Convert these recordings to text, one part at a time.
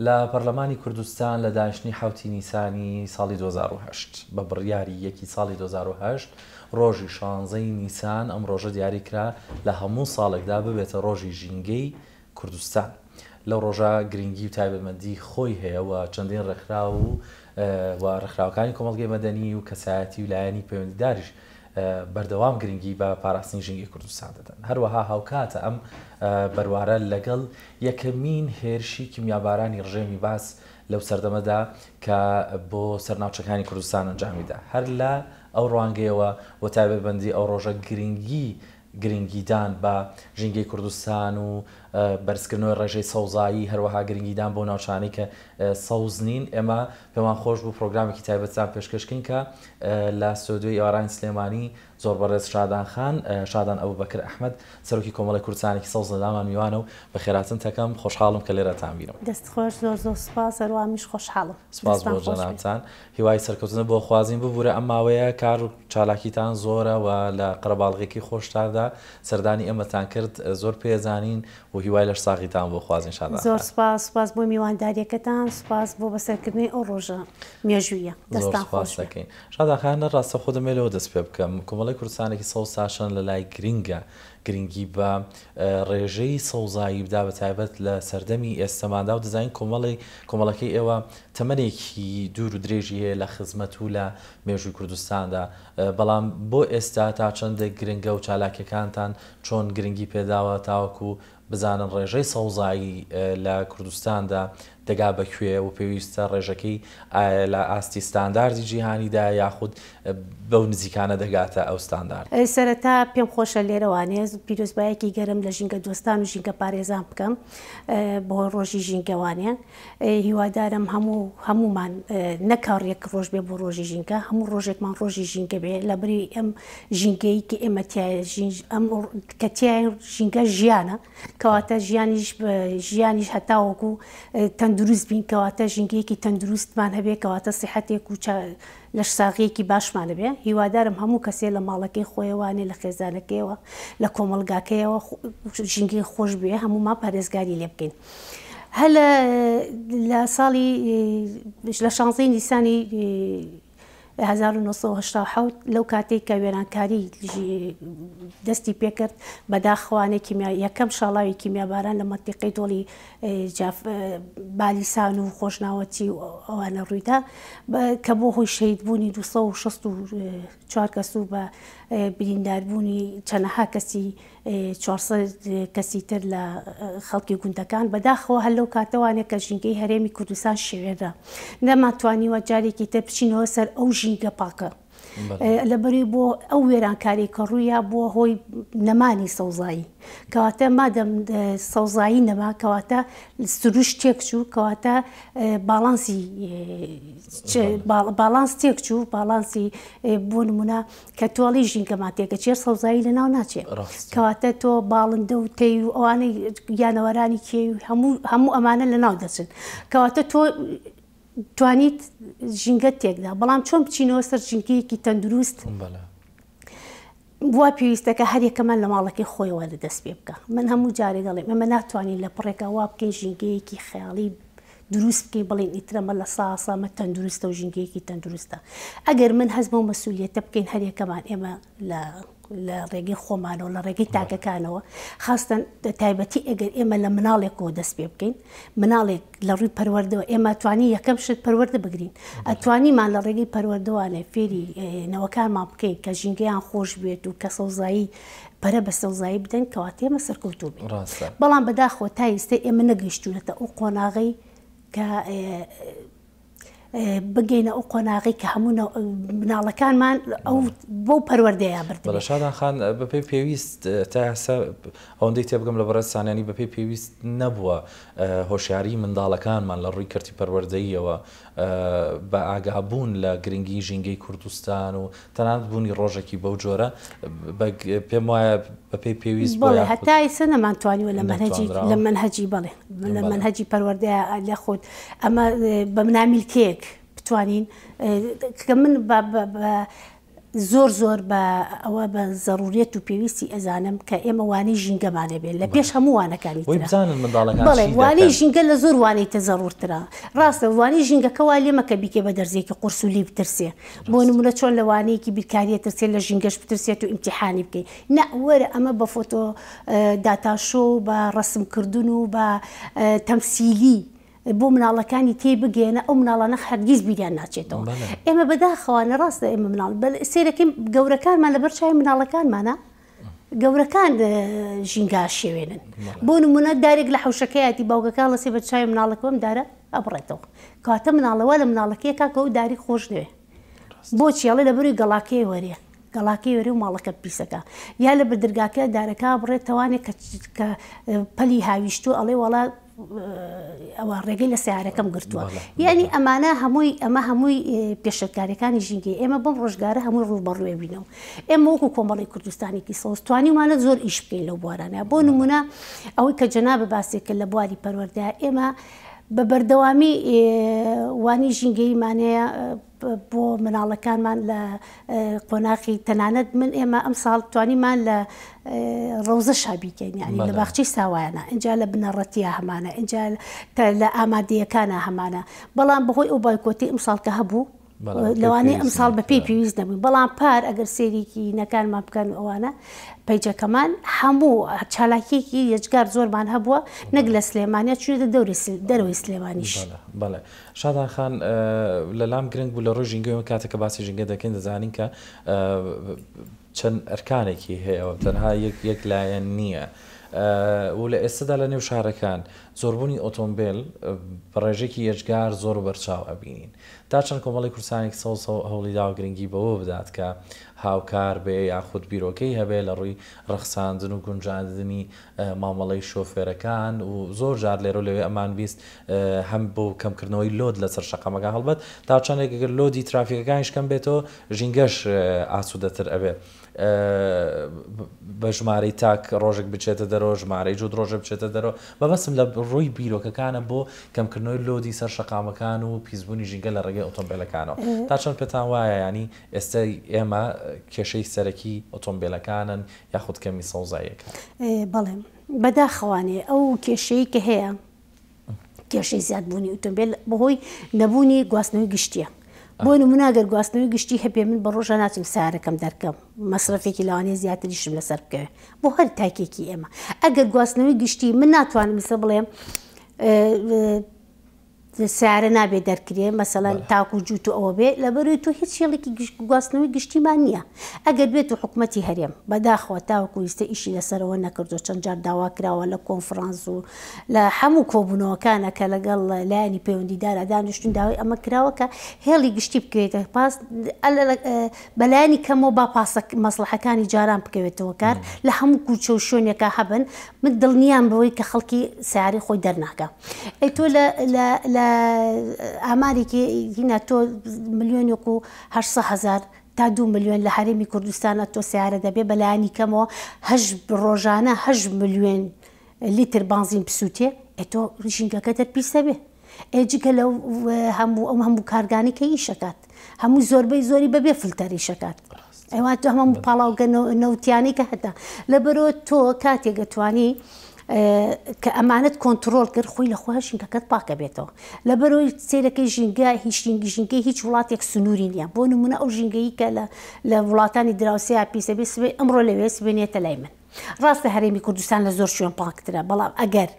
لە پەرلەمانی کوردستان لە دانیشتنی حوتی نیسانی ساڵی 2010 بە بڕیاری 1 ساڵی 2010 ڕۆژی 16 نیسان ئەم ڕۆژە دیاریکرا لە هەموو ساڵێکدا ببێتە ڕۆژی ژینگەی کوردستان. لەو ڕۆژە گرنگی و تایبەتمەندی خۆی هەیە و چەندین ڕێکخرا و ڕێکخراوەکانی کۆمەڵگەی مەدەنی و کەسایەتی و لایەنی پەیوەندیداریش بەردەوام گرنگی بە پاراستنی ژینگەی کوردستان دەدەن. هەروەها هاوکاتە ئەم بەروارە لەگەڵ یەکەمین هێرشی کیمیابارانی ڕژێمی باس لەو سەردەمەدا کە بۆ سەرناوچەکانی کوردستان ئەنجامیدا. هەر لە ئەو ڕوانگەیەوە و تایبەتمەندی ئەو ڕۆژە گرنگیدان بە ژینگەی کوردستان و بەرزکردنەوەی ڕێژەی سەوزایی، هەروەها گرنگیدان بۆ ناوچانەی کە سەوز نین. ئێمە پێمان خۆش بوو پرۆگرامێکی تایبەتان پێشکەشکەین کە لە سودۆی ئێوارانی سلێمانی زۆر بەڕێز شادان ئەبوبەکر ئەحمەد سەرۆکی کۆمەڵی کوردستانێکی سەوز لەدامان میوانە و بەخێراتن تەکەم. خۆشحاڵم کە لێرەتان بیرم. دەستخۆش، زۆر سوپاس. هەروەمیش خۆشحاڵم. سپاس بۆ جەنابتان. هیوای سەرکەوتنە بۆ خوازین ببوورە. ئەم ماوەیە کار و چالاکیتان زۆرە و لە قەرەباڵغێکی خۆشتاندا سەردانی ئێمەتان کرد. زۆر پێزانین و هیوای لەش ساغیتان بۆ خوازین. شادان زۆر سپاس بۆ میوانداریەکەتان، سپاس بۆ بەسەرکردنی ئەو ڕۆژە مێژوویە. دەستان خۆش دەکەین. شادان خان ڕاستە خۆ دەمێلەوە دەست پێ بکەم. کۆمەڵی کوردستانێکی ساشن لە لای گرنگی بە ڕێژەی سەوزایی بدا بە تایبەت لە سەردەمی ئێستەماندا و دەزانین کۆمەڵەکەی ئێوە تەمەنێکی دوور و درێژی هەیە لە خزمەت و لە مێژووی کوردستاندا. بەڵام بۆ ئێستا تا چەندێک گرنگە و چالاکیەکانتان چۆن گرنگی پێداوە تاوەکو بزانن ڕێژەی سەوزایی لە کوردستاندا دەگا بەکوێ و پێویستە ڕێژەکەی لە ئاستی ستانداردی جیهانیدا یاخود بەو نزیکانە دەگاتە ئەو ستاندارد. سەرەتا پێم خۆشە لێرەوانێ پیرۆزبایەکی گەرم لە ژینگە دۆستان و ژینگە پارێزان بکەم بۆ ڕۆژی ژینگەوانیان. هیوادارم هەمومان نەکاڕێک ڕۆژ بێ بۆ ڕۆژی ژینگە، هەموو ڕۆژێکمان ڕۆژی ژینگە بێ لەبەری ئەم ژینگەی کە ئێمە کە تیای ژینگە ژیانە، کەواتە ژیانیش هەتاوەکو تەندروست بین، کەواتە ژینگەیەکی تەندروستمان هەبێ، کەواتە سیحەتێک و لەش ساغیەکی باشمانە بێ. هیوادارم هەموو کەسێ لە ماڵەکەی خۆیەوانێ، لە خێزانەکەیەوە، لە کۆمەلگاکەیەوە ژینگەی خۆش بێ، هەمومان پارێزگاری لێ بکەین. هەر لە ساڵی لە 16 نیسانی 1970 لەو کاتێک کە وێرانکاری دەستی پێکرد بەداخوانێک یەکەم شاڵاوی کیمیاباران لە مەنتیقەی دۆڵی بالیسان و خۆشناوەتی و ئەوانە ڕوویدا کە بۆ هۆی شەهیدبوونی 264 کەس و بە برینداربوونی چەندەها کەسی 400 کەسی تر لە خەڵکی گوندەکان. بەداخەوە هەر لەو کاتەوانێک کە ژینگەی هەرێمی کوردستان شێوێرا نەماتوانیوە جارێکی تر بچینەوە سەر ئەو ژینگە پاکە لەبەری بۆ ئەو وێرانکاری کە ڕوویە بۆ هۆی نەمانی سەوزایی. کەواتە مادەم سەوزایی نەما، کەواتە سروش تێک چوو، کەواتە باڵانس تێک چوو، باڵانسی بۆ نمونە کە تۆڵی ژینگەمان تێکە چێر سەوزایی لەناو ناچێت، کەواتە تۆ باڵندە و تەی و ئەوانەی یانەوەرانی کێ هەموو ئەمانە لەناو دەچن، کەواتە تۆ توانیت ژینگە تێکدا. بەڵام چۆن بچینەوە سەر ژینگەیەکی تەندروست بووە پێویستەکە هەرێکەمان لە ماڵەکەی خۆیەوە لە دەست پێ بکە. من هەموو جارێ دەڵێم ئەمە ناتوانین لە پڕێکە وا بکەین ژینگەیەکی خەیاڵی دروست بکەین بڵێن ئیترەمە لە ساسەمە تەندروستە و ژینگەیەکی تەندروستە. ئەگەر من هەست بەو مەسئولیەتە بکەین هەرێکەمان ئێمە لە ڕێگەی خۆمانەوە لە ڕێگەی تاکەکانەوە، خاستن تایبەتی ئەگەر ئێمە لە مناڵێکەوە دەست پێ بکەین، مناڵێک لە ڕووی پەروەردەوە ئێمە توانی یەکەم شت پەروەردە بگرین، ئەتوانیمان لە ڕێگەی پەروەردەوانێ فێری نەوەکانمان بکەین کە ژینگەیان خۆش بێت و کە سەوزایی پەرە بە سەوزایی بدەن، کەواتە ئێمە سەرکەوتوو بین. بەڵام بەداخەوە تا ئێستا ئێمە نەگەیشتوونەتە ئەو قۆناغی کە بگەینە ئەو قۆناغی کە هەموو مناڵەکانمان ئەو بۆ پەروەردەیە بردن. بەڵێ شادان خان بەپێی پێویست تا ئێستا ئەوەندەی تێبگەم لە بەڕێزانیانی بەپێی پێویست نەبووە هۆشیاری منداڵەکانمان لە ڕووی کەرتی پەروەردەییەوە بە ئاگابوون لە گرنگی ژینگەی کوردستان و تەنانەت بوونی ڕۆژێکی بەو جۆرە پێم وایە بەپێی پێویست بڵێ هەتا ئێستا نەمانتوانیوە لە منهەجی بڵێ لە منهەجی پەروەردەیە لە خۆت ئەمە بە منامیلکەیەک بتوانین کە من زۆر بە ئەوە بە ضرورێت و پێویستی ئەزانم کە ئێمە وانەی ژینگەمانە بێت لە پێش هەموو وانەکانی بەڵێ وانەی ژینگە لە زۆر وانەی تە زەڕورترا ڕاستە وانەی ژینگەکە وا لێمەکە بیکێ بە دەرزێکی قورس و لی بترسێ بۆ نمونە چۆن لە وانەیەکی بیرکاریە ترسێ لە ژینگەش بترسێت و ئیمتیحانی بکەیت نە وەرە ئەمە بە فۆتۆ داتاشۆ بە ڕەسمکردن و بە تەمسیلی بۆ مناڵەکانی تێ بگەێنە ئەو مناڵانە هەرگیز بیریان ناچێتەوە ئێمە بەداخەوانە ڕاستە ئێمە مناڵ سێرەکەی گەورەکانمان لەبەر چای مناڵەکانمانە گەورەکان ژینگا شێوێنن بۆ نمونە دارێک لە حوشەکەیەتی باوگەکان لەسێ بە چای مناڵەکەم دارە ئەبڕێتەوە کاتە مناڵەوە لە مناڵەکەی کاکە و داری خۆش نوێ بۆچیاڵێ لە بەروی گەڵاکەی وەرێ گەڵاکەی وەرە و ماڵەکە پیسەکە یا لە بەردرگاکە دارەکە بڕێتەوانێت کە پەلی هاویشتو ئەڵێ وڵا ئەوە ڕێگەی لە سیارەکەم گرتووە یعنی ئەمانە هەمووی پێشکاریەکانی ژینگەی ئێمە بەم ڕۆژگارە هەمووی ڕووبەڕوێ بینەوە ئێمە وەکو کۆمەڵی کوردستانێکی سەوز توانیمانە زۆر ئیش بکەین لەو بوارانە بۆ نمونە ئەوەی کە جەنابە باسێکە لە بواری پەروەردە ئێمە بە بەردەوامی وانی ژینگەیمانەیە بۆ مناڵەکانمان لە قۆناغی تەنانەت من ئێمە ئەم ساڵ توانیمان لە ڕۆزە شابیکەین یعنی لە باخچەی ساوایانە اینجا لە بنەڕەتیە هەمانە اینجا لە ئامادەیەکانە هەمانە بەڵام بەهۆی ئەو بایکۆتی ئەم ساڵ کە هەبوو لەوانەیە ئەم ساڵ بە پێی پێویست نەبووی بەڵام پار ئەگەر سێریکی نەکانمان بکەن ئەوانە پەیجەکەمان هەموو چالاکیێکی یەجگار زۆرمان هەبووە نەک لە سلێمانیا چونێتە دەرەوەی سلێمانیش بەڵێ شادان خان لە لام گرنگ بوو لە ڕۆژ ژینگەوە کاتێککە باسی ژینگە دەکەین دەزانین کە چەند ئەرکانێکی هەیەەوە تەنها یەک لایەن نییە و لە ئێستادا لە نێو شارەکان زۆربوونی ئۆتۆمبیل بەڕێژێکی یەجگار زۆر بەرچاو ئەبینین تا چەند کۆمەڵی کوردستانێک سەوز هەوڵیدا و گرنگی بەوە بدات کە هاوکار بێ یاخود بیرۆکەی هەبێ لە ڕووی ڕەخساندن و گونجاندنی مامەڵەی شۆفێرەکان و زۆر جار لێرە لەوێ ئەمان بیست هەم بۆ کەمکردنەوەی لۆد لەسەر شەقەمەکە هەڵبەت تا چەندێک گەر لۆدی ترافیکەکانیش کەم بێتەوە ژینگەش ئاسوودەتر ئەبێ بە ژمارەی تاک ڕۆژێک بچێتە دەرەوە ژمارەی جوود ڕۆژە بچێتە دەرەوە بەبەسم لە ڕووی بیرۆکەکانە بۆ کەمکردنەوەی لۆدی سەر شەقامەکان و پیسبوونی ژینگە لە ڕێگەی ئۆتۆمبیلەکانەوە تا چەند پێتان وایە ینی ئێستا ئێمە کێشەی سەرەکی ئۆتۆمبیلەکانن یاخود کەمی سەوزاییەکە بەڵێ بەداخەوانێ ئەو کێشەی کە هەیە کێشەی زیادبوونی ئۆتۆمبیل بەهۆی نەبوونی گواستنەوەی گشتیە بۆ نموناگەر گواستنەوەی گشتی هەبێ من بە ڕۆژە ناچم سیارەکەم دەرکەم مەسرفێکی لەوانەیە زیاتریشم لەسەر بکەوێت بۆ هەر تاکێکی ئێمە ئەگەر گواستنەوەی گشتی من ناتوانم میسە بڵێم سیارە نابێت دەرکرێ مەسەڵەن تاکو و جووت و ئەوە بێ لەبەروی تۆ هیچ شێڵێکی گواستنەوەی گشتیمان نییە ئەگەر بێت و حکوومەتی هەرێم بەداخەوە تاوەکو ویستە ئیشی لەسەرەوە نەکردو چەند جار داوا کراوە لە کۆنفرانس و لە هەموو کۆبوونەوەکانە کە لەگەڵ لایەنی پەیوەندیدارە دانیشتون داوای ئەمە کراوە کە هێڵی گشتی بکەوێتە پاس بەلایانی کەمەوە با پاسە مەسلحەکانی جاران بکەوێتەوە کار لە هەموو کوچە و شوێنێکە هەبن من دڵنیان بەوەی کە خەڵکی سیاری خۆی دەرناکە ئەی تۆ لە ئامارێکی هینە تۆ 1,800,000 تا 2 ملیۆن لە هەرێمی کوردستانە تۆ سیارە دەبێ بەلایانی کەمەوە ڕۆژانە 8 ملیۆن لیتر بانزین بسووتێ تۆ ژینگەکە دەرپیسە بێ ئێجگە لەو هەموو کارگانی کە ئیشەکات هەموو زۆربەی زۆری بەبێ فلتەری شەکات ئەوان تۆ هەموو پاڵاوگە نەوتیانی کە هەتا لەبەرەوە تۆ کاتێک دەتوانی کە ئەمانەت کۆنتترۆل کرد خۆی لە خۆ ژینگەکەت پاکە بێتەوە لەبەرەوەی سیرەکەی ژینگە ژینگەی هیچ وڵاتێک سنووری نییە بۆ نمونە ئەو ژینگەی کە لە وڵاتانی دراوسیا پیسە بێ سبێ ئەمڕۆ لەوێ سبێنێتە لای من ڕاستە هەرێمی کوردستان لە زۆر شوێن پاکترە بەڵام ئەگەر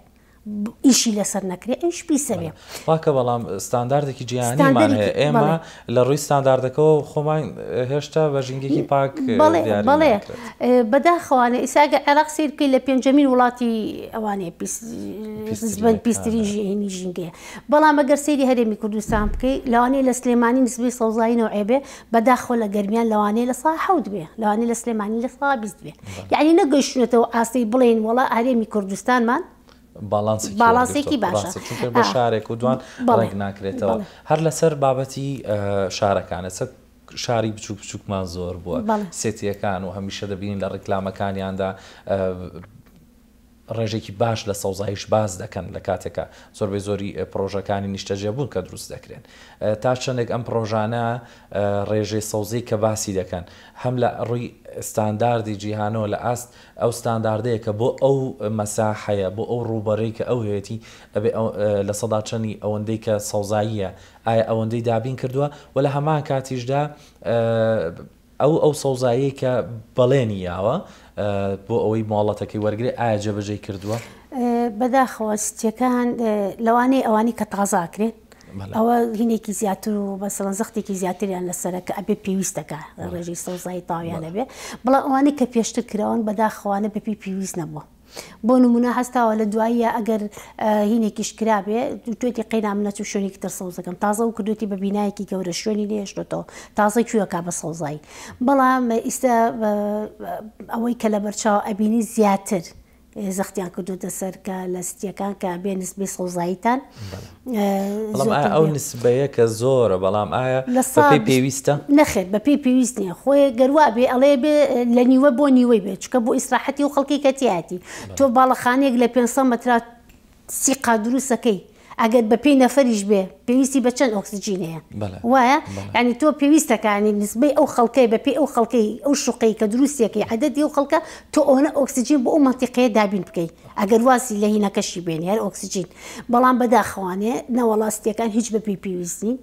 ئیشی لەسەر نەکرێ ئەوش پیسە بێ واکە بەڵام ستانداردێکی جیهانیمان هەیە ئێمە لە ڕووی ستانداردەکەەوە خۆمان هێشتا بە ژینگێکی پاک بەڵێ بەداخەوانە ئیساگە عێراق سیر بکەیت لە پێنجەمین وڵاتی ئەوانەیە پیستترین ژینی ژینگەیە بەڵام ئەگەر سەیری هەرێمی کوردستان بکەیت لەوانەیە لە سلێمانی نسبەی سەوزاییەوە عێبێ بەداخۆ لە گەرمیان لەوانەیە لە سا 7 بێ لەوانەیە لە سلێمانی لە سا 20 بێ یعنی نەگەیشتونەتەوە ئاسەی بڵێن وەڵا هەرێمی کوردستانمان باڵانسێکی باشە بە شارێک و دوان ڕێک ناکرێتەوە هەر لەسەر بابەتی شارەکانە شاری بچوک بچووکمان زۆر بووە سێتیەکان و هەمیشە دەبینین لە ڕێکلامەکانیاندا ڕێژێکی باش لە سەوزاییش باز دەکەن لە کاتێکە زۆربەی زۆری پرۆژەکانی نیشتەجێبوون کە دروست دەکرێن تا چەندێک ئەم پرۆژانە ڕێژەی سەوزەی کە باسی دەکەن هەم لە ڕووی ستانداردی جیهانەوە لە ئاست ئەو ستانداردەیە کە بۆ ئەو مەساحەیە بۆ ئەو ڕووبەرەی کە ئەو هەیەی ئەبێ لە سەدا چەندی ئەوەندەی کە سەوزاییە ئایا ئەوەندەی دابین کردووە و لە هەمان کاتیشدا ئەو سەوزایی کە بەڵێنی یاوە بۆ ئەوەی ماڵەتەکەی وەرگێ ئایا جێبەجێ کردووە بەداخەوەستیەکان لەوانەیە ئەوانی کە تازاکرێت ئەوە هینێکی زیاتر و بەسەڵەن زەختێکی زیاتریان لەسەرە کە ئەبێ پێویستەکە ڕێژەی سەوزایی تاویانە بێ بەڵام ئەوانەی کە پێشتر کراون بەداخەوانە بەپی پێویست نەبووە بۆ نمونە هەستاوە لە دواییە ئەگەر هینێکیش کرابێ توێتی قەینا منەچ و شوێنێکی تر سەوزەکەم تازە و کردوێتی بە بینایەکی گەورە شوێنی لێشتۆ تازە کوێکا بە سەوزایی بەڵام ئیستا ئەوەی کە لە بەرچاو ئەبینی زیاتر زەختیان کردوتە سەر کە لە ستیەکان کە بێ نسبەی سەوزاییتان ئەو نسبەیە کە زۆرە بەڵام ئایا بەپێی پێویستە نەخێت بەپێی پێویست نییە خۆی گەروا بێ ئەڵێ بێ لە نیوە بۆ نیوەی بێت چکە بۆ ئیسراحەتی و خەڵکی کەتیاتی تۆ باڵەخانەیەک لە 500 مەترا سیقا دروستەکەی ئەگەر بە پێی نەفەریش بێ پێویستی بە چەند ئۆکسجینەیە وایە ینی تۆ پێویستەکانی نسبەی ئەو خەڵکەی بە پێی ئەو خەڵکەی ئەو شوقەی کە دروستیەکەی عەدەدی ئەو خەڵکە تۆ ئەوە ئۆکسجین بۆ ئەو مەنتیقەیە دابین بکەیت ئەگەر واسی لە هینەکەشی بێنی هەر ئۆکسجین بەڵام بەداخەوانێ نەوەڵاستیەکان هیچ بەپێی پێویست نین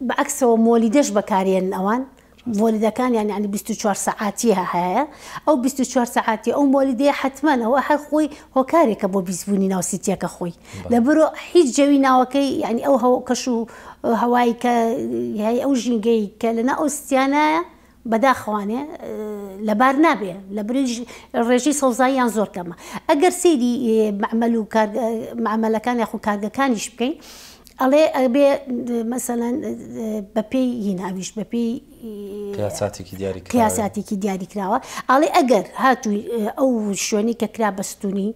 بەعکسەوە مۆلیدەش بەکارێن ئەوان مۆلیدەکان یانی 24 سەعاتی هەیە ئەو 24 سەعاتی ئەو مۆلیدەیە حتممەەوە هەر خۆی هۆکارێکە بۆ بیستبوونی ناوسیتیەکە خۆی لە بەرۆ هیچ جەوی ناوەکەی ینی ئەو کەش و هەوایی کە ئەو ژینگەی کە لەنا ئەوستیانایە بەداخەوانێ لەبار نابێ لە برێژ ڕێژەی سەوزاییان زۆر کەمە ئەگەر سەیری معمەل و معمەلەکان یاخو کارگەکانیش بکەین ئەڵێ ئەبێ مەسەلەن بەپێی هیناویش بەپێی قیاساتێکی دیاری کراوە ئەڵێ ئەگەر هاتووی ئەو شوێنی کە کرا بەستونی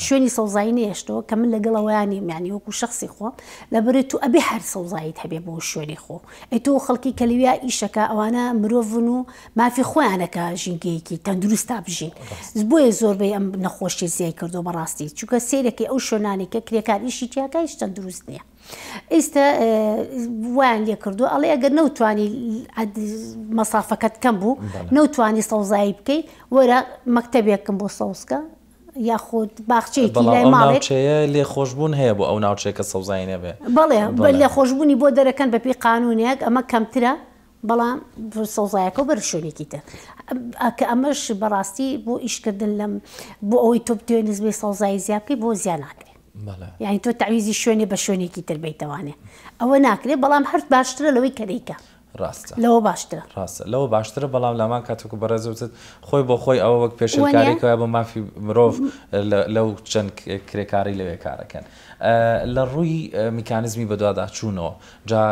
شوێنی سەوزایی نێشتەوە کە من لەگەڵەوەیانی میانی وەکو شخصی خۆ لەبەرێت تو ئەبێ هەر سەوزاییت هەبێ بۆ شوێنی خۆ ئەیتۆ خەڵکی کەلویا ئیشەکە ئەوانە مرۆڤن و مافی خۆیانەکە ژینگەیەکی تەندروستا بژین بۆیە زۆربەی ئەم نەخۆشی زیای کردو بەڕاستی چونکە سیرەکەی ئەو شوێنانێکە کرێکار ئیشی تیاکە هیچ تەندروست نییە ئێستا وایان لێ کردو ئەڵێ ئەگەر نەوتوانی مەسافەکەت کەم بوو نەوتوانی سەوزایی بکەیت وەرە مەکتەبێکم بۆ سەوزکە یاخود باخچەیەکی لای ماڵێک لێ خۆشببوون هەیە بۆ ئەو ناوچەیەکە سەوزایی نەبێ بەڵێ لێ خۆشببوونی بۆ دەرەکەن بەپی قانونێک ئەمە کەمترە بەڵام سەوزایەکە و بەر شوێنێکی تر کە ئەمەش بەڕاستی بۆ ئیشکردن لەم بۆ ئەوەی تۆ بتوێ نسبەی سەوزایی زیابکەی بۆ زیان ناکرێت یعنی تۆ تعویزی شوێنێ بە شوێنێکی تر بیتەوانێ ئەوە ناکرێت بەڵام هەر باشترە لەوەی کەریکە ڕاستە لەوە باشترە ڕاستە لەوە باشترە بەڵام لامان کاتوکو بەڕێزوتت خۆی بۆ خۆی ئەوە وەک پێشکارێکەوە بە مافی مرۆڤ لەو چەند کرێکاری لەوێ کارەکەن لە ڕووی میکانیزمی بەدواداچوونەوە جا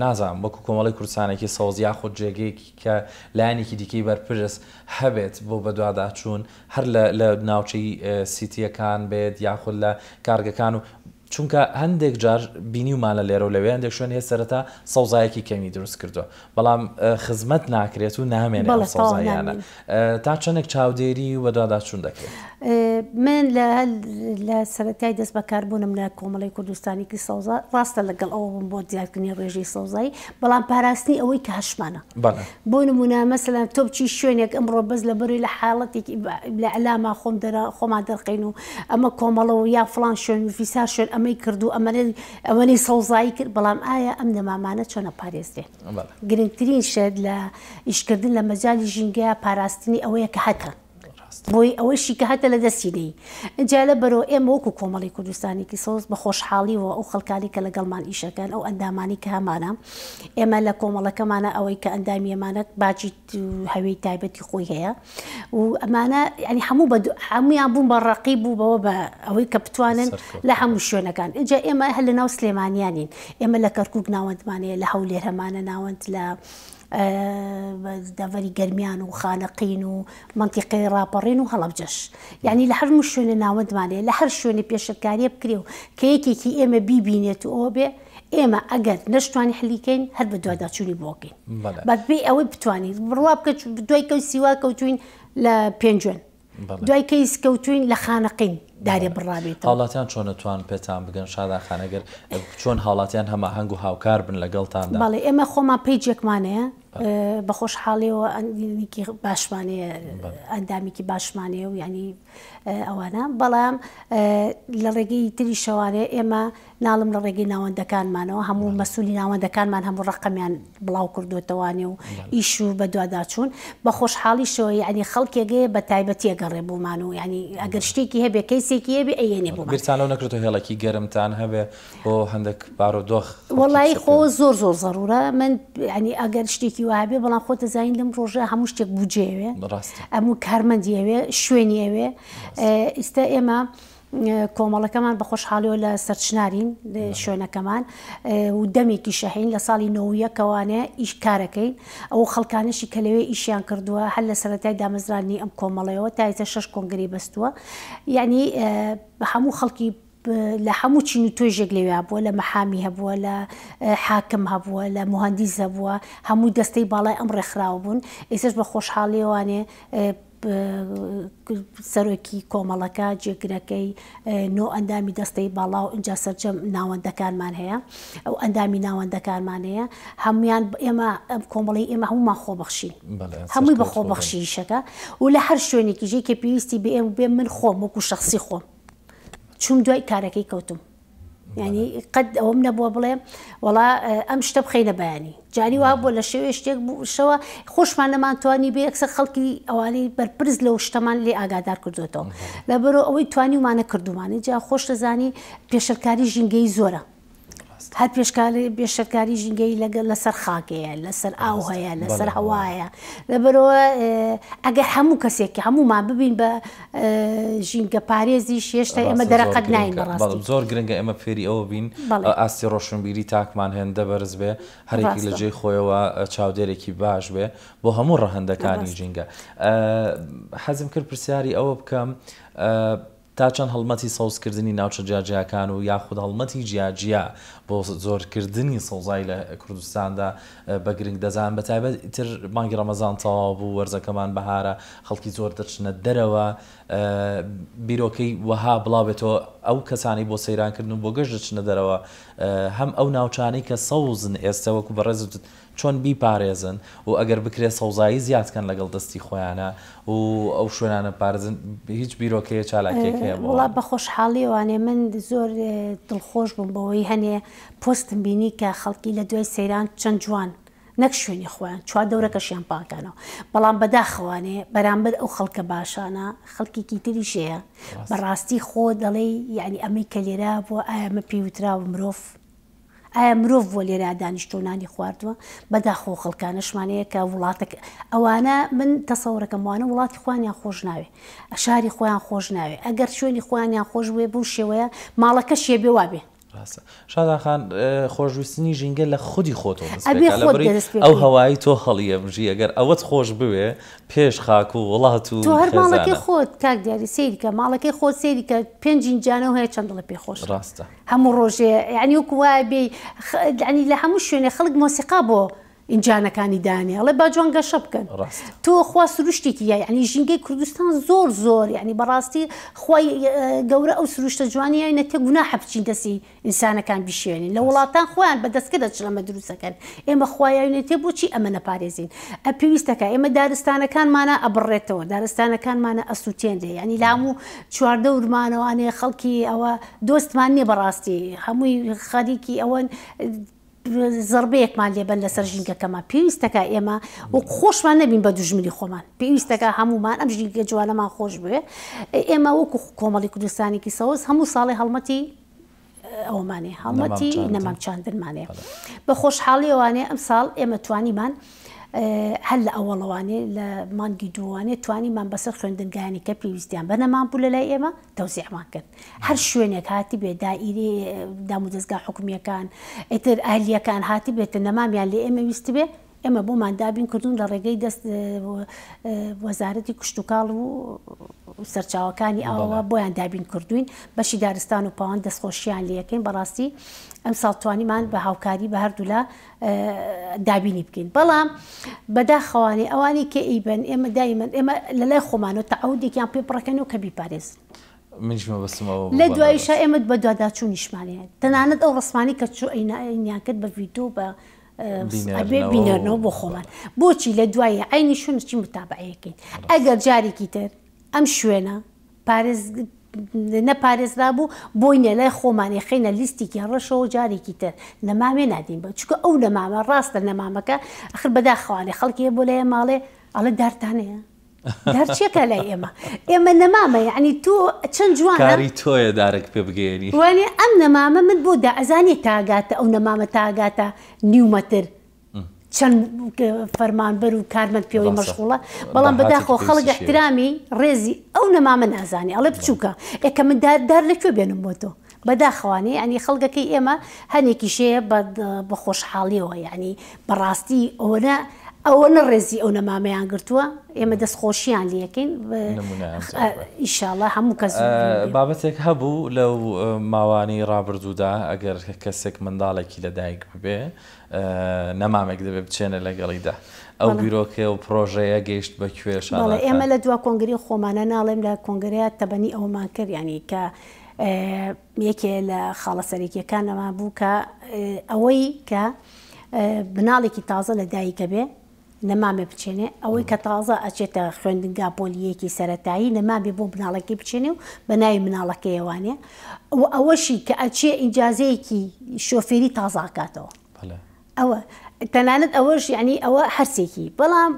نازانم وەکو کۆمەڵی کوردستانێکی سەوز یاخود جێگەیەکی کە لایەنێکی دیکەی بەرپرس هەبێت بۆ بەدواداچوون هەر لە ناوچەی سیتیەکان بێت یاخود لە کارگەکان و چونکە هەندێک جار بینیومانە لێرە و لەوێ هەندێک شوێن هێ سەرەتا سەوزایەکی کەمی دروست کردووە بەڵام خزمەت ناکرێت و نامێنێت ئەو سەوزاییانە تا چەندێک چاودێری و بەدواداچوون دەکرێت من لە سەرەتای دەست بەکاربوونم لە کۆمەڵی کوردستانێکی سەوزا ڕاستە لەگەڵ ئەوم بۆ دیارکردنی ڕێژەی سەوزایی بەڵام پاراستنی ئەوەی کە هەشمانە بۆ نمونە مەسەلەن تۆ بچی شوێنێک ئەمڕۆ بەس لە بەروی لە حاڵەتێکی لە عەلاما خۆمان دەرقین و ئەمە کۆمەڵە و یا فڵان شوێن و فیسار شوێن ئەمەی کردو ئەمەی سەوزایی کرد بەڵام ئایا ئەم نەمامانە چۆنە پارێزرێن گرنگترین شت لە ئیشکردن لە مەجای ژینگەیە پاراستنی ئەوەیە کە هەکە بۆی ئەوەشی کە هەتە لە دەستینەی اینجا لە بەرەوە ئێمە وەکو کۆمەڵی کوردستانێکی سەوز بە خۆشحاڵیەوە ئەو خەڵکانی کە لەگەڵمان ئیشەکەن ئەو ئەندامانی کە هەمانە ئێمە لە کۆمەڵەکەمانە ئەوەی کە ئەندامی ئەمانەت باجی هەوێی تایبەتی خۆی هەیە و ئەمانە ینی هەمویان بوون بە ڕەقیب بوو بەوە بە ئەوەی کە بتوانن لە هەموو شوێنەکان اینجا ئێمە هەر لە ناو سلێمانیانین ئێمە لە کەرکووک ناوەندمانەیە لە هەولێر هەمانە ناوەند لە دەڤەری گەرمیان و خانەقین و منتیقەی ڕاپەڕین و هەڵەبجەش یعنی لە هەرموو شوێنە ناوەندمانەیە لە هەر شوێنی پێشکاریە بکرێ و کە یەکێکی ئێمە بیبینێت و ئەوە بێ ئێمە ئەگەر نەشتوانی حلیکەین هەر بە دواداچوونی بۆکەین بەبێ ئەوەی بتوانین بڕوا بکە دوای کەوت سیوا کەوتوین لە پێنجوێن دوای کەیس کەوتوین لە خانەقین دارێ بڕابێتەوە. هاوڵاتیان چۆن دەتوان پێتان بگەن شادان ئەگەر چۆن هاوڵاتیان هەماهەنگ و هاوکار بن لەگەڵتاندا؟ بەڵێ ئێمە خۆمان پێیجێکمانەیە بە خۆشحاڵیەوە ئەنگێکی باشمانەیە ئەندامێکی باشمانەیە و ینی ئەوانە بەڵام لە ڕێگەی تری شەوانەیە ئێمە ناڵم لە ڕێگەی ناوەندەکانمانەوە هەموو مەسوولی ناوەندەکانمان هەموو ڕقەمیان بڵاو کردوێتەوانێ و ئیش و بە دوواداچوون بە خۆشحاڵیشەوە ینی خەڵکێگەیە بە تایبەتی ئەگەڕێ بوومان و ینی ئەگەر شتێکی هەبێ کەیسێکی هەبێ ئەیێنێ بوومان. بیرتان لەو نەکرێتەوە هێڵێکی گەرمتان هەبێ بۆ هەندێک بارودۆخ؟ وەڵی خۆ زۆر زەڕورە من ینی ئەگەر شتێکی وابێ بەڵام خۆ دەزانین لەم ڕۆژە هەموو شتێک بجێوێ ئەموو کارمەندیەوێ شوێنیەوێ ئێستا ئێمە کۆمەڵەکەمان بە خۆشحاڵیەوە لە سەرچنارین شوێنەکەمان و دەمێکی شەهین لە ساڵی 91ەوانەیە ئیش کارەکەین ئەو خەڵکانشی کە لەوێ ئیشیان کردووە هەر لە سەرەتای دامەزرانی ئەم کۆمەڵەوە تا ئێستا 6 کۆنگری بەستووە یعنی هەموو خەڵکی لە هەموو چین و توێژێک لێوێ بووە لە مەحامی هەبووە لە حاکم هەبووە لە مهندیس هەبووە هەموو دەستەی باڵای ئەم ڕێکخراوە بوون ئێستش بە خۆشحاڵیەوانێ سەرۆکی کۆمەڵەکە جێگرەکەی نۆ ئەندامی دەستەی باڵا و اینجا سەرجەم ناوەندەکانمان هەیە ئەو ئەندامی ناوەندەکانمان هەیە هەمویان ئێمە ئەم کۆمەڵی ئێمە هەمومان خۆبەخشین هەمووی بە خۆبەخشیشەکە و لە هەر شوێنێکی ژێ کە پێویستی بێ ئێمە بێ من خۆم وەکو شخصی خۆم چوم دوای کارەکەی کەوتم ینی قەت ئەوەم نەبووە بڵێ وەڵا ئەم شتە بخەینە بەیانی جاری وا بۆ لە شێوێ شتێک شەوە خۆشمان نەمانتوانی بێ ئەکسەر خەڵکی ئەوانەی بەرپرس لەو شتەمان لێ ئاگادار کردوێتەوە لەبەرەوە ئەوەی توانی ومانە کردومانە جا خۆش دەزانی پێشەرکاری ژینگەی زۆرە هەر پێشەرکاری ژینگەی لەسەر خاکەیە لەسەر ئاو هەیە لەسەر هەوایە لەبەرەوە ئەگەر هەموو کەسێکی هەمومان ببین بە ژینگە پارێزی شێشتا ئێمە دەرەقەت ناین بەڕاستی زۆر گرنگە ئێمە فێری ئەوە بین ئاستی ڕۆشنبیری تاکمان هێندە بەرز بێ هەرێکی لە جێی خۆیەوە چاودێرێکی باش بێ بۆ هەموو ڕەهەندەکانی ژینگە. حەزم کرد پرسیاری ئەوە بکەم تا چەند هەڵمەتی سەوزکردنی ناوچە جیاجیاکان و یاخود هەڵمەتی جیاجیا بۆ زۆرکردنی سەوزای لە کوردستاندا بە گرنگ دەزان بەتایبەت ئیتر مانگی ڕەمەزان تەواو بوو وەرزەکەمان بەهارە خەڵکی زۆر دەچنە دەرەوە بیرۆکەی وەها بڵاوێتەوە ئەو کەسانی بۆ سەیرانکردن و بۆ گەشت دەچنە دەرەوە هەم ئەو ناوچانەی کە سەوزن ئێستا وەکو بەڕێزت چۆن بیپارێزن و ئەگەر بکرێت سەوزایی زیادکەن لەگەڵ دەستی خۆیانە و ئەو شوێنانە پارێزن هیچ بیرۆکەیە چالاکێک هەیە وڵا بە خۆشحاڵیەوانێ من زۆر دڵخۆش بووم بەوەی هەنێ پۆستم بینی کە خەڵکی لە دوای سەیران چەند جوان نەک شوێنی خۆیان چوار دەورەکەشیان پاکانەوە بەڵام بەداخەوانێ بەرامبەر ئەو خەڵکە باشانە خەڵکێکی تریشەیە بەڕاستی خۆ دەڵێ یعنی ئەمەی کە لێرا بووە ئایا مە پێیوتراوە مرۆڤ ئایا مرۆڤ بۆ لێرا دانیشتۆنانی خواردووە بەداخۆ خەڵکانشمانەیە کە وڵاتە ئەوانە من تەسەوڕەکەم وانە وڵاتی خۆیان خۆش ناوێ شاری خۆیان خۆش ناوێ ئەگەر شوێنی خۆیان خۆش بوێ بەو شێوەیە ماڵەکە شێبێ وابێ. شادان خان خۆشویستنی ژینگە لە خودی خۆتەوە ئەو هەوایی تۆ هەڵیە بژی ئەگەر ئەوەت خۆش بوێ پێش خاک و وڵات و تۆ هەر ماڵەکەی خۆت کاک دیاری سەیریکە ماڵەکەی خۆت سەیریکە پێنجین جانەوە هەیە چەند دڵە پێخۆش ڕاستە هەموو ڕۆژێ یعنی وەکو وایە بێ ینی لە هەموو شوێنێ خەڵک مۆسیقا بۆ ئینجانەکانی دانێ ئەڵێ با جوان گەشە بکەن تۆ خوا سروشتێکی ینی ژینگەی کوردستان زۆر زۆر ینی بەڕاستی خۆی گەورە ئەو سروشتە جوانی یانە تێ گوناحە بچین دەستی ئینسانەکان بیشێنین لە وڵاتان خۆیان بەدەستکە دەچن ئەمە دروستەکەن ئێمە خوایانێ تێ بۆچی ئەمە نەپارێزین پێویستەکە ئێمە دارستانەکانمانە ئەبڕێتەوە دارستانەکانمانە ئەسووتێنرێ ینی لە هەموو چواردە ورمانەوانێ خەڵکی ئەوە دۆستمان نییە بەڕاستی هەمووی خەریکی ئەوەن زەربەیەکمان لێبەن لەسەر ژینگەکەمان پێویستەکە ئێمە و خۆشمان نەبین بە دوژمنی خۆمان پێویستەکە هەمومان ئەم ژینگە جوانەمان خۆش بوێ ئێمە وەکو کۆمەڵی کوردستانێکی سەوز هەموو ساڵی هەڵمەتی ئەومانێ هەڵمەتی نەمامچاندنمانێ بە خۆشحاڵی ئەوانێ ئەم ساڵ ئێمە توانیمان هەل لە ئەوەڵەوانێ لە مانگی دووانێ توانیمان بەسەر خوێندنگانی کە پێویستیان بە نەمان بوو لە لای ئێمە تەوزیعمان کرد هەر شوێنێک هاتی بێ دائیرێ دام و دەستگا حکومیەکان ئیتر ئاهلیەکان هاتی بێتە نەمامیان لێ ئێمە ویستی بێ ئێمە بۆمان دابین کردوون لە ڕێگەی دەست وەزارەتی کشتتوکاڵ و سەرچاوەکانی ئەوە بۆیان دابین کردوین بەشی دارستان و پاوان دەستخۆشییان لەکەین بەڕاستی ئەم ساڵ توانیمان بە هاوکاری بە هەردوو لە دابینی بکەین بەڵام بەداخەوانی ئەوانی کە ئیبن ئێمە دایمەن ئێمە لەلای خۆمانەوە تەعودێکیان پێ بڕەکەنەوە کە بیپارێزن لە دوایشە ئێمە بە دوواداچوونیشمانەیە تەنانەت ئەو ڕسمانی کە عینیان کرد بە ڤیدیۆ بە بینەرنەوە بۆ خۆمان بۆچی لە دوایە عینیشون چی متابعەکەین ئەگەر جارێکی تر ئەم شوێنە نەپارێزرا بوو بۆی نێلای خۆمانی خینە لیستێکی ڕەشەوە جارێکی تر نەمامێ نادین بە چکە ئەو نەمامە ڕاستە نەمامەکە ئەخر بەداخەوانێ خەڵکی بۆ لای ماڵێ ئەڵە دارتانەیە دارچێکە لای ئێمە نەمامە یعنی تۆ چەند جوانە کاری تۆیە دارێک پێ بگەێنی وانێ ئەم نەمامە من بۆ داعزانی تاگاتە ئەو نەمامە تاگاتە نیومەتر چەند فەرمانبەر و کارمەند پێوەی مەشغوڵە بەڵام بەداخۆ خەڵک احترامی ڕێزی ئەو نەمامە نازانی ئەڵێ بچووکە ئێکە من دار لەکوێ بێنم بۆ تۆ بەداخەوانی ینی خەڵگەکەی ئێمە هەنێکی شەیە بە خۆشحاڵیەوە ینی بەڕاستی ئەوە نەڕێزی ئەو نەمامەیان گرتووە ئێمە دەستخۆشییان لەکەین ئیشاڵڵا هەموو کەس بابەتێک هەبوو لەو ماوانی ڕابردوودا ئەگەر کەسێک منداڵێکی لەدایک ببێ نەمامێک دەبێ بچێنە لەگەڵیدا ئەو بیرۆکێ و پرۆژەیە گەیشت بە کوێشان ئێمە لە دوا کۆنگری خۆمانە ناڵێم لە کۆنگریات تەبەنی ئەومان کرد ینی کە یەکێ لە خاڵە سەرەکیەکانەمان بوو کە ئەوەی کە بناڵێکی تازە لە دایکە بێ نەمامێ بچێنێ ئەوەی کە تازە ئەچێتە خوێندنگا پۆلیەکی سەرەتایی نەمامێ بۆ بناڵەکەی بچێنێ و بە ناوی مناڵەکەیەوانێ ئەوەشی کە ئەچێ ئیجازەیەکی شۆفێری تازاکاتەوە ئەوە تەنانەت ئەوەش ینی ئەوە هەرسێکی بەڵام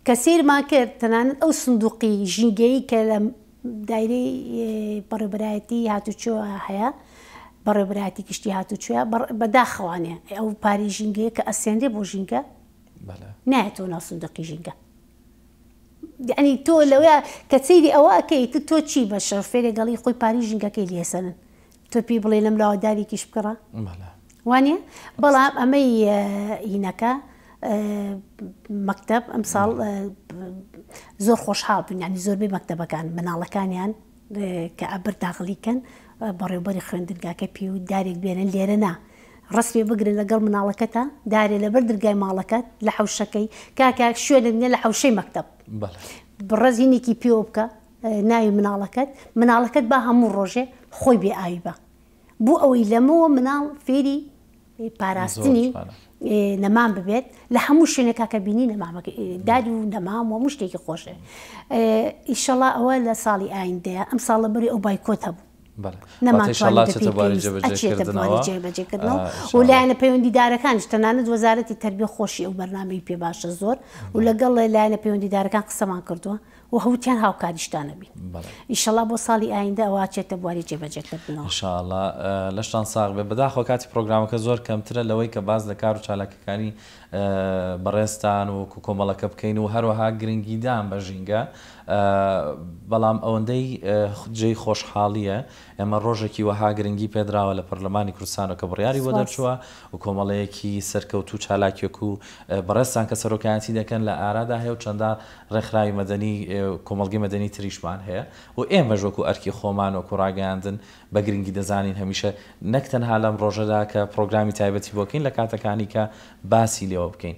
کە سیرمان کرد تەنانەت ئەو سندوقی ژینگەی کە لە دایرەی بەڕێوەبەرایەتی هاتوچۆ هەیە بەڕێوەبەرایەتی کشتی هاتوچوە بەداخەوانێ ئەو پاری ژینگەیە کە ئەسێنرێ بۆ ژینگە نایەتەوە ناو سندوقی ژینگە ینی تۆ لەوەیە کە سەیری ئەوە ئەکەیت تۆ چی بە شەفێرێ گەڵی خۆی پاری ژینگەکەی لێسەنن تۆ پێی بڵێ لەم لاوەدارێکیش بکڕە وانە بەڵام ئەمەی هینەکە مەکتەب ئەم ساڵ زۆر خۆشحاڵ بوون ینی زۆربەی مەکتەبەکان مناڵەکانیان کە ئەبەرداغڵیکەن بەڕێوەبەری خوێندنگاکە پێ و دارێک بێنن لێرە نا ڕستێ بگرن لەگەڵ مناڵەکەتە دارێ لەبەر دەرگای ماڵەکەت لە حوشەکەی کاکاک شوێنت نیە لە حوشەی مەکتەب بڕەزینێکی پێوە بکە ناوی مناڵەکەت با هەموو ڕۆژێ خۆی بێ ئاوی بە بوو ئەوەی لەمەوە مناڵ فێری پاراستنی نەمام ببێت لە هەموو شوێنێکا کە بینی نەمامەکە داد و نەمام و هەموو شتێکی خۆشە ئیشەڵا ئەوە لە ساڵی ئایندەیە ئەم ساڵ لەبەری ئەو بایکۆتە بوو جێبەجێکردنەوە و لایەنە پەیوەندیدارەکانش تەنانەت وەزارەتی تەربیە خۆشی ئەو بەرنامەی پێ باشە زۆر و لەگەڵ لایەنە پەیوەندیدارەکان قسەمان کردووە و هەوتیان هاوکاریشتانە بین ئیشەڵا بۆ ساڵی ئایندە ئەوە چێتە بواری جێبەجێکردنەوە ئینشاءڵڵا لەشتان ساغ بێ بەداخۆ کاتی پرۆگرامەکە زۆر کەمترە لەوەی کە باز لە کار و چالاکەکانی بەڕێستان و کۆمەڵەکە بکەین و هەروەها گرنگیدان بە ژینگە بەڵام ئەوەندەی جێی خۆشحاڵیە ئێمە ڕۆژێکی وەها گرنگی پێدراوە لە پەرلەمانی کوردستانەوە کە بڕیاری بۆ دەرچووە و کۆمەڵەیەکی سەرکەوت و چالاکێک و بەڕێستان کە سەرۆکایەتی دەکەن لە ئارادا هەیە و چەندە ڕێکخراوی مەدەنی کۆمەڵگەی مەدەنی تریشمان هەیە و ئێمە ژۆک و ئەرکی خۆمان وەکو ڕاگەاندن بە گرنگی دەزانین هەمیشە نەک تەنها لەم ڕۆژەدا کە پرۆگرامی تایبەتی بۆکەین لە کاتەکانی کە باسی لێوە بکەین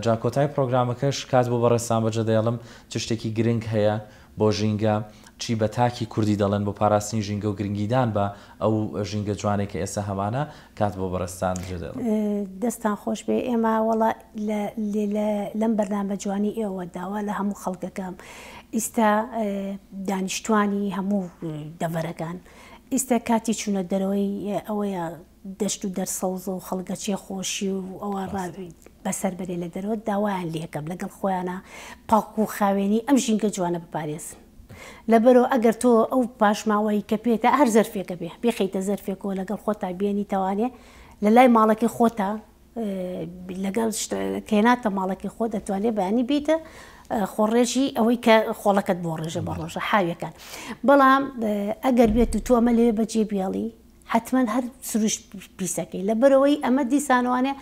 جا کۆتای پرۆگرامەکەش کات بۆ بەڕێستان بەجێ دەڵم چ شتێکی گرنگ هەیە بۆ ژینگە چی بە تاکی کوردی دەڵێن بۆ پاراستنی ژینگە و گرنگیدان بە ئەو ژینگە جوانێک کە ئێستا هەمانە کات بۆ بەڕێستان دەستان خۆش بێ ئێمە وەڵا لەم بەرنامە جوانی ئێوە داوا لە هەموو خەڵکەکەم ئیستا دانیشتوانی هەموو دەڤەرەکان ئیستا کاتی چوونە دەرەوەی ئەوەیە دەشت و دەرسەوز و خەڵگەچێ خۆشی و ئەوە ڕاوی بەسەر بەرێ لە دەرەوە داوایان لێکەم لەگەڵ خۆیانە پاک و خاوێنی ئەم ژینگە جوانە بپارێزن لەبەرەوە ئەگەر تۆ ئەو پاشماوەی کە پێێتە هەر زەرفێکە بێ بخەیتە زەرفێکەوە لەگەڵ خۆتا بێنی تەوانێ لە لای ماڵەکەی خۆتە لەگەڵ کێناتە ماڵەکەی خۆ دەتوانێت بەیانی بیتە خۆڕێژی ئەوەی کە خۆڵەکەت بۆ ڕێژە بە ڕۆژە حاویەکان بەڵام ئەگەر بێت و تۆمە لێ بەجێ بیاڵی حتمما هەر سروش پیسەکەی لەبەرەوەی ئەمە دیسانوانێ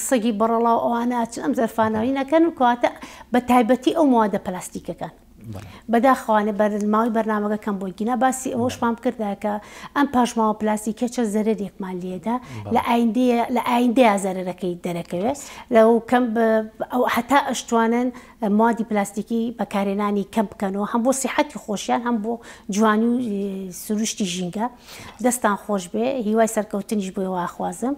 سەگی بەڕەڵاو ئەوانە چ ئەم زەرفانەوەی نەکەن و کەواتە بە تایبەتی ئەو موادە پلاستیکەکان بەداخەوانێ بەرماوەی بەرنامەکەم بۆ گینا باسی ئەوەشمان کردە کە ئەم پاشماوە پلاستیکە چە زەرێکمان لێدا لە ئایندەیە زەرەکەی دەرەکەوێت لەو کەم ئەو هەتا ئەشتوانن موادی پلاستیکی بەکارێنانی کەم بکەنەوە هەم بۆ سیحەتی خۆشیان هەم بۆ جوانی و سروشتی ژینگە دەستان خۆش بێ هیوای سەرکەوتنیش بۆ واخوازم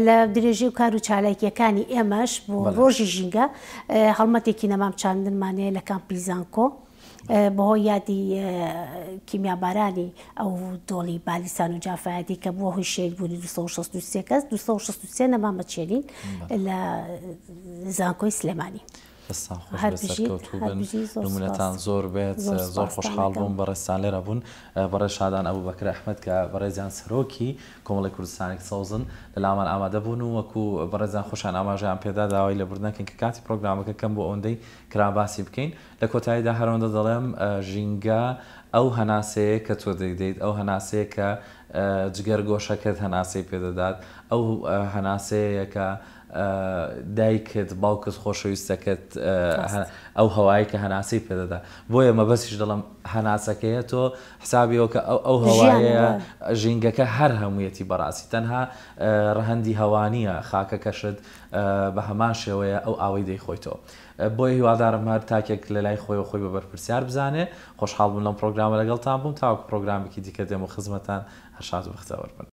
لە درێژەی و کار و چالاکیەکانی ئێمەش بۆ ڕۆژی ژینگە هەڵمەتێکی نەمام چاندنمانەیە لە کامپی زانکۆ بەهۆی یادی کیمیابارانی ئەو دۆڵی بالیسان و جافایەتی کە بووە هۆی شێربوونی 263 کەس 263 نەمامە چێنین لە زانکۆی سلێمانی. نمونەتان زۆر بێت زۆر خۆشحاڵ بووم بەڕێستان لێرە بوون بەڕێ شادان ئەبوو بەکر ئەحمەد کە بەڕێزیان سەرۆکی کۆمەڵی کوردستانی سەوزن لە لامان ئامادە بوون و وەکو بەڕێزان خۆشان ئاماژیان پێدا داوای لە بردنەکەن کە کاتی پرۆگرامەکە کەم بۆ ئەوەندەی کراباسی بکەین لە کۆتاییدا هەرەوەندە دەڵێم ژینگە ئەو هەناسەیە کە تۆ دەیدەیت ئەو هەناسەیە کە جگەر گۆشەکەت هەناسەی پێدەدات ئەو هەناسەیە کە دایکت باوکت خۆشەویستەکەت ئەو هەوایی کە هەناسی پێدەدا بۆیە مەبەستیش دەڵم هەناسەکەیە تۆ حسابیەوە کە ئەو هەوایە ژینگەکە هەر هەموویەتی بەڕاستی تەنها ڕەهەندی هەوانیە خاکەکەشت بە هەمان شێوەیە ئەو ئاوەی دەیخۆیتەوە بۆیە هیوادارم هەر تاکێک لە لای خۆی و خۆی بە بەرپرسیار بزانێ خۆشحاڵ بوون لەم پرۆگرامە لەگەڵتان بووم تاوەکو پرۆگرامێکی دیکە دێم و خزمەتان هەر شاد و بەختەوەر بن.